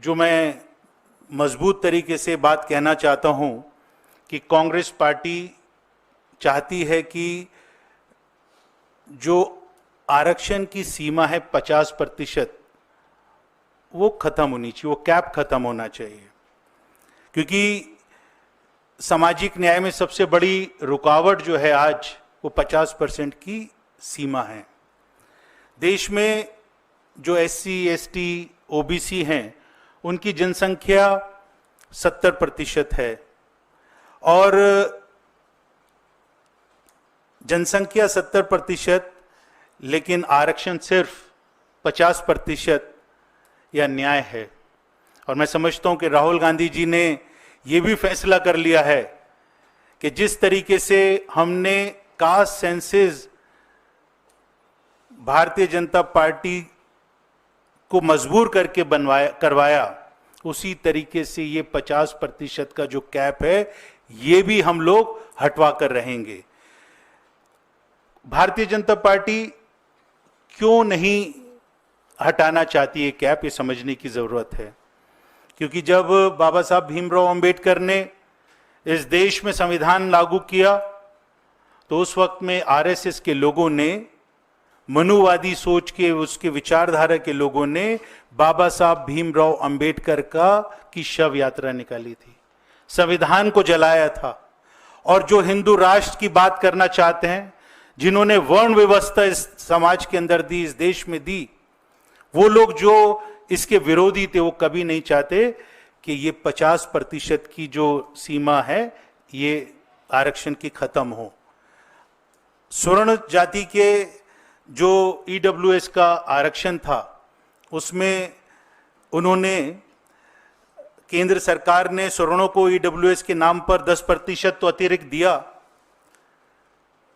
जो मैं मजबूत तरीके से बात कहना चाहता हूं कि कांग्रेस पार्टी चाहती है कि जो आरक्षण की सीमा है 50%, वो खत्म होनी चाहिए, वो कैप खत्म होना चाहिए। क्योंकि सामाजिक न्याय में सबसे बड़ी रुकावट जो है आज, वो 50% की सीमा है। देश में जो SC, ST, OBC हैं, उनकी जनसंख्या 70% है और जनसंख्या 70%, लेकिन आरक्षण सिर्फ 50% या न्याय है। और मैं समझता हूं कि राहुल गांधी जी ने यह भी फैसला कर लिया है कि जिस तरीके से हमने caste census Bharatiya Janata party को मजबूर करके करवाया, उसी तरीके से ये 50% का जो कैप है, ये भी हम लोग हटवा कर रहेंगे। भारतीय जनता पार्टी क्यों नहीं हटाना चाहती है कैप, ये समझने की जरूरत है। क्योंकि जब बाबा साहब भीमराव अंबेडकर ने इस देश में संविधान लागू किया, तो उस वक्त में RSS के लोगों ने, मनुवादी सोच के उसके विचारधारा के लोगों ने बाबा साहब भीमराव अंबेडकर की शव यात्रा निकाली थी, संविधान को जलाया था। और जो हिंदू राष्ट्र की बात करना चाहते हैं, जिन्होंने वर्ण व्यवस्था इस समाज के अंदर दी, इस देश में दी, वो लोग जो इसके विरोधी थे, वो कभी नहीं चाहते कि ये 50% की जो सीमा है, ये आरक्षण की खत्म हो। स्वर्ण जाति के जो EWS का आरक्षण था, उसमें उन्होंने, केंद्र सरकार ने सवर्णों को EWS के नाम पर 10% तो अतिरिक्त दिया।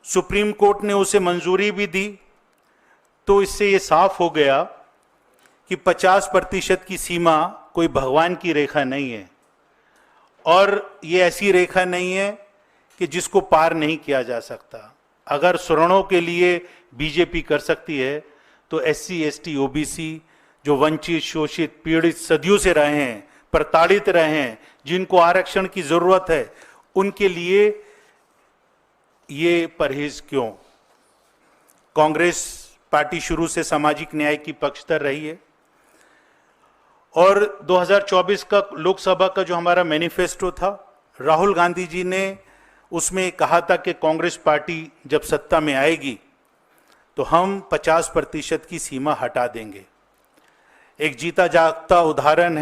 सुप्रीम कोर्ट ने उसे मंजूरी भी दी। तो इससे ये साफ हो गया कि 50% की सीमा कोई भगवान की रेखा नहीं है, और ये ऐसी रेखा नहीं है कि जिसको पार नहीं किया जा सकता। अगर सवर्णों के लिए बीजेपी कर सकती है, तो SC, ST, OBC जो वंचित, शोषित, पीड़ित सदियों से रहे हैं, प्रताड़ित रहे हैं, जिनको आरक्षण की जरूरत है, उनके लिए ये परहेज क्यों? कांग्रेस पार्टी शुरू से सामाजिक न्याय की पक्षधर रही है और 2024 का लोकसभा का जो हमारा मैनिफेस्टो था, राहुल गांधी जी ने उसमें कहा था कि कांग्रेस पार्टी जब सत्ता में आएगी तो हम 50% की सीमा हटा देंगे। एक जीता जागता उदाहरण है